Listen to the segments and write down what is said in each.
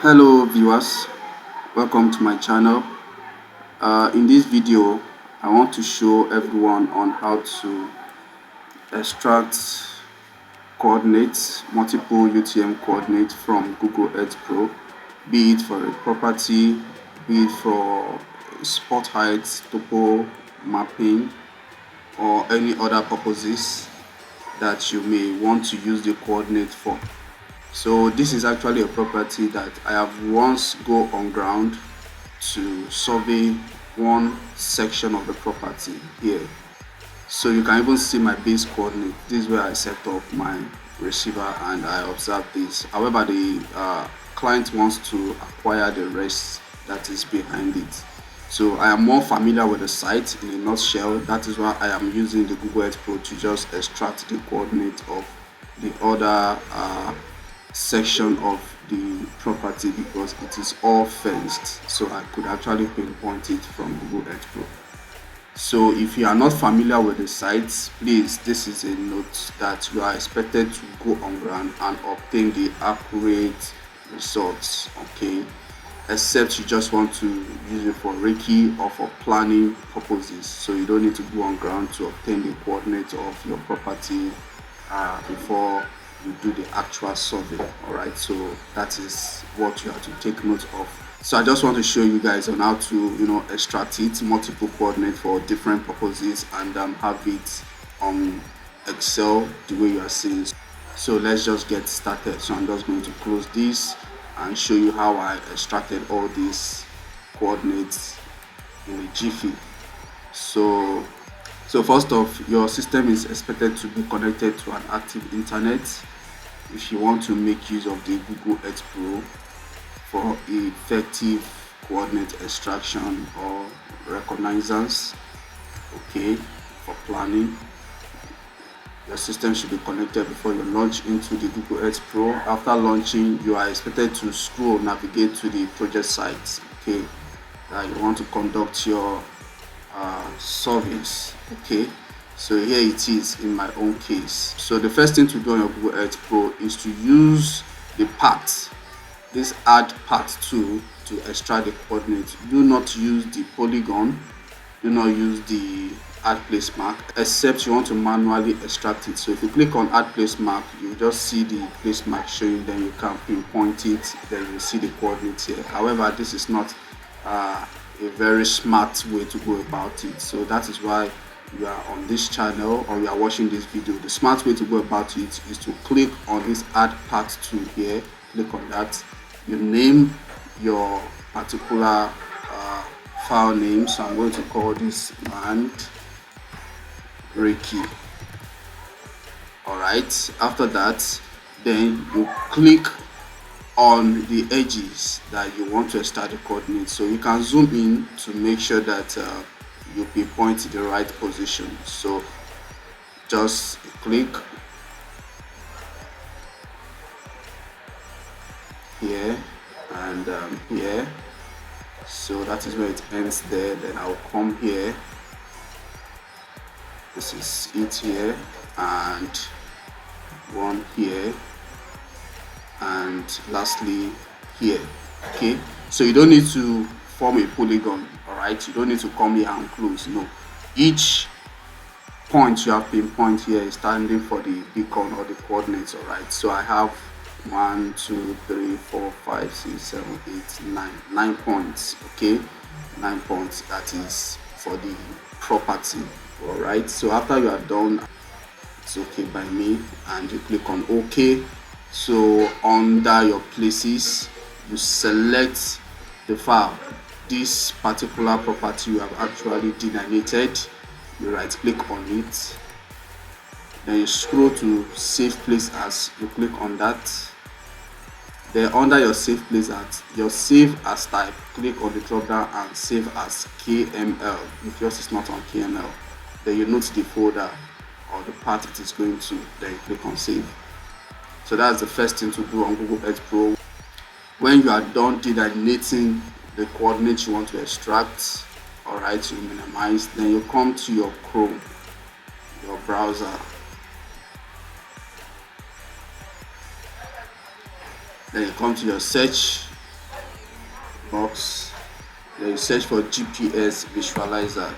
Hello viewers, welcome to my channel. In this video I want to show everyone on how to extract coordinates, multiple UTM coordinates from Google Earth Pro, be it for a property, be it for spot height, topo mapping, or any other purposes that you may want to use the coordinate for. So this is actually a property that I have once go on ground to survey one section of the property here. So you can even see my base coordinate. This is where I set up my receiver and I observe this. However, the client wants to acquire the rest that is behind it. So I am more familiar with the site in a nutshell. That is why I am using the Google Earth Pro to just extract the coordinate of the other section of the property, because it is all fenced, so I could actually pinpoint it from Google Earth Pro. So if you are not familiar with the sites, please, this is a note that you are expected to go on ground and obtain the accurate results, okay, except you just want to use it for Reiki or for planning purposes. So you don't need to go on ground to obtain the coordinates of your property before you do the actual survey. All right, so that is what you have to take note of. So I just want to show you guys on how to extract it, multiple coordinates for different purposes, and have it on Excel the way you are seeing. So let's just get started. So I'm just going to close this and show you how I extracted all these coordinates in a jiffy. So first off, your system is expected to be connected to an active internet if you want to make use of the Google Earth Pro for effective coordinate extraction or reconnaissance, okay, for planning. Your system should be connected before you launch into the Google Earth Pro. After launching, you are expected to navigate to the project site, okay, that you want to conduct your surveys, okay. So here it is in my own case. So the first thing to do on your Google Earth Pro is to use the path, this add path tool, to extract the coordinates. Do not use the polygon, do not use the add place mark, except you want to manually extract it. So if you click on add place mark, you just see the place mark showing, then you can pinpoint it, then you see the coordinates here. However, this is not a very smart way to go about it. So that is why you are on this channel or you are watching this video. The smart way to go about it is to click on this add path tool here. Click on that. You name your particular file name. So I'm going to call this and Reiki. All right, after that, then you click on the edges that you want to extract the coordinates. So you can zoom in to make sure that you pinpoint the right position. So just click here and here. So that is where it ends there. Then I'll come here. This is it here, and one here, and lastly here, okay. So you don't need to form a polygon, all right. You don't need to come here and close, no. Each point you have pinpoint here is standing for the beacon or the coordinates, all right. So I have 1 2 3 4 5 6 7 8 9 points, okay, 9 points. That is for the property, all right. So after you are done, it's okay by me, and you click on OK. So under your places, you select the file, this particular property you have actually delineated. You right click on it, then you scroll to save place as. You click on that. Then under your save place as, your save as type, click on the drop down and save as KML. If yours is not on KML, then you note the folder or the path it is going to, then you click on save. So that's the first thing to do on Google Earth Pro. When you are done delineating the coordinates you want to extract, all right, you minimize, then you come to your Chrome, your browser, then you come to your search box, then you search for GPS visualizer.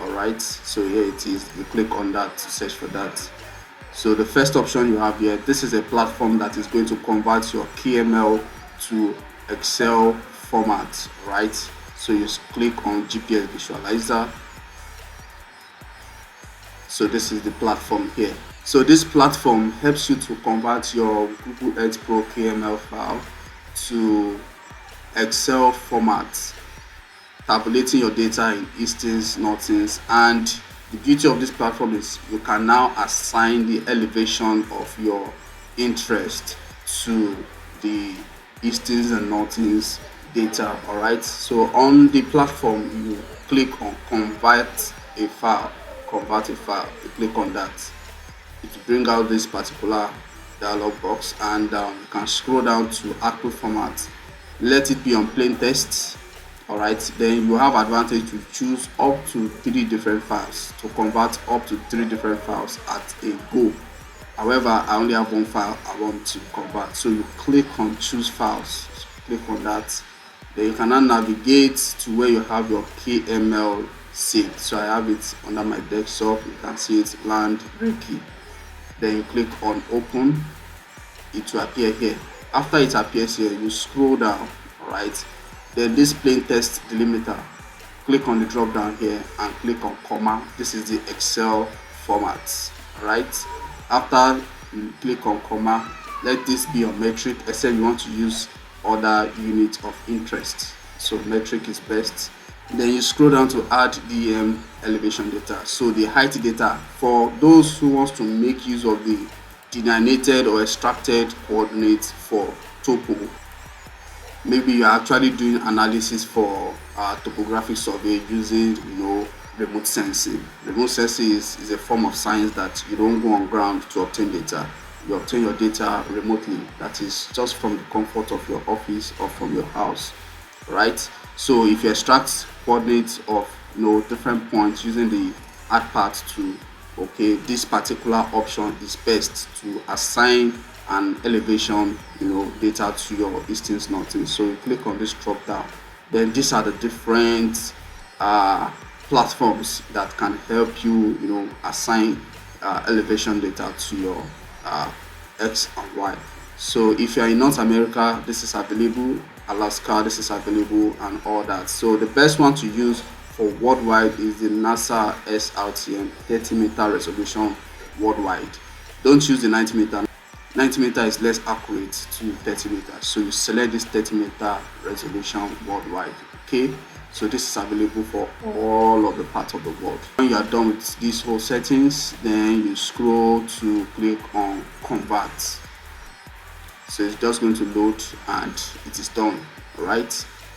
All right, so here it is. You click on that to search for that. So the first option you have here, this is a platform that is going to convert your KML to Excel format, right? So you click on GPS visualizer. So this is the platform here. So this platform helps you to convert your Google Earth Pro KML file to Excel format, tabulating your data in Eastings, Northings, and the beauty of this platform is you can now assign the elevation of your interest to the Eastings and Northings data. All right, so on the platform you click on convert a file. You click on that, it will bring out this particular dialog box, and you can scroll down to output format, let it be on plain text. All right, then you have advantage to choose up to 3 different files, to convert up to 3 different files at a go. However, I only have one file I want to convert, so you click on choose files, click on that, then you can now navigate to where you have your KML saved. So I have it under my desktop, you can see it, land Reiki. Then you click on open, it will appear here. After it appears here, you scroll down. All right, then this plain text delimiter, click on the drop down here and click on comma. This is the Excel format. All right, after you click on comma, let this be your metric, except you want to use other units of interest, so metric is best. Then you scroll down to add DM elevation data, so the height data for those who wants to make use of the delineated or extracted coordinates for topo. Maybe you are actually doing analysis for topographic survey using remote sensing. Remote sensing is a form of science that you don't go on ground to obtain data. You obtain your data remotely, that is just from the comfort of your office or from your house, right? So if you extract coordinates of different points using the add path tool, okay, this particular option is best to assign an elevation data to your Eastings, Northings. So you click on this drop down, then these are the different platforms that can help you assign elevation data to your X and Y. So if you are in North America, this is available, Alaska, this is available, and all that. So the best one to use for worldwide is the NASA SRTM 30-meter resolution worldwide. Don't use the 90-meter. 90-meter is less accurate to 30 meters, so you select this 30-meter resolution worldwide. Okay, so this is available for all of the parts of the world. When you are done with these whole settings, then you scroll to click on convert. So it's just going to load and it is done. All right,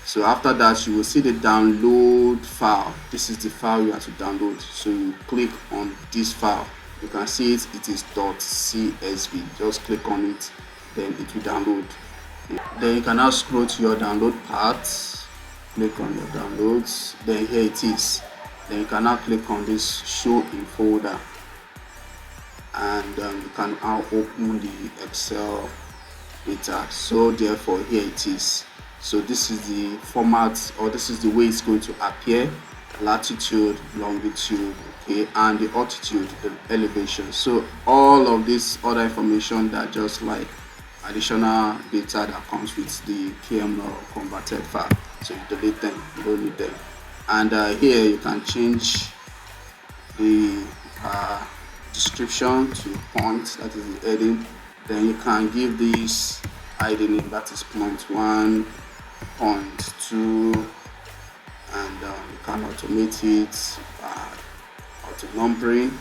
so after that you will see the download file. This is the file you have to download, so you click on this file. You can see it is .csv. Just click on it, then it will download. Then you can now scroll to your download path, click on your downloads, then here it is. Then you can now click on this show in folder, and you can now open the Excel data. So therefore here it is. So this is the format, or this is the way it's going to appear: latitude, longitude, okay, and the altitude, the elevation. So all of this other information that just like additional data that comes with the KML converted file. So you delete them, you don't need them. And here you can change the description to point, that is the heading. Then you can give this ID name, that is point 1, point 2, and you can automate it, auto numbering,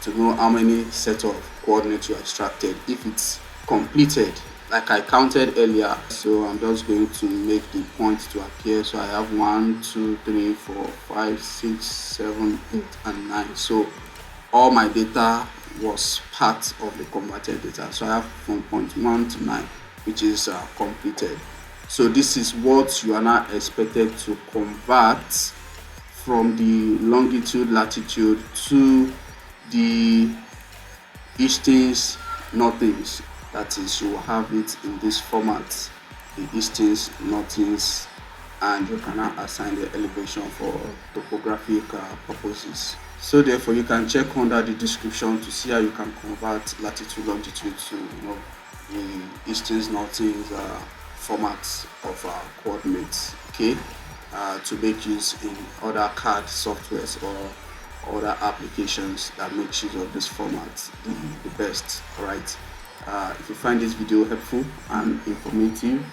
to know how many set of coordinates you extracted if it's completed, like I counted earlier. So I'm just going to make the points to appear. So I have 1, 2, 3, 4, 5, 6, 7, 8, and 9. So all my data was part of the converted data. So I have from point 1 to 9, which is completed. So this is what you are now expected to convert from the longitude, latitude to the Eastings, Northings. That is, you will have it in this format: the eastings, northings, and you can now assign the elevation for topographic purposes. So therefore, you can check under the description to see how you can convert latitude, longitude to the eastings, northings formats of coordinates. Okay, to make use in other CAD softwares or other applications that make use of this format the best. All right. If you find this video helpful and informative,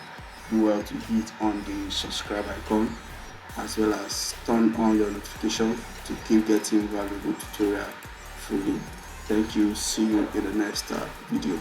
do well to hit on the subscribe icon, as well as turn on your notification to keep getting valuable tutorial fully. Thank you. See you in the next video.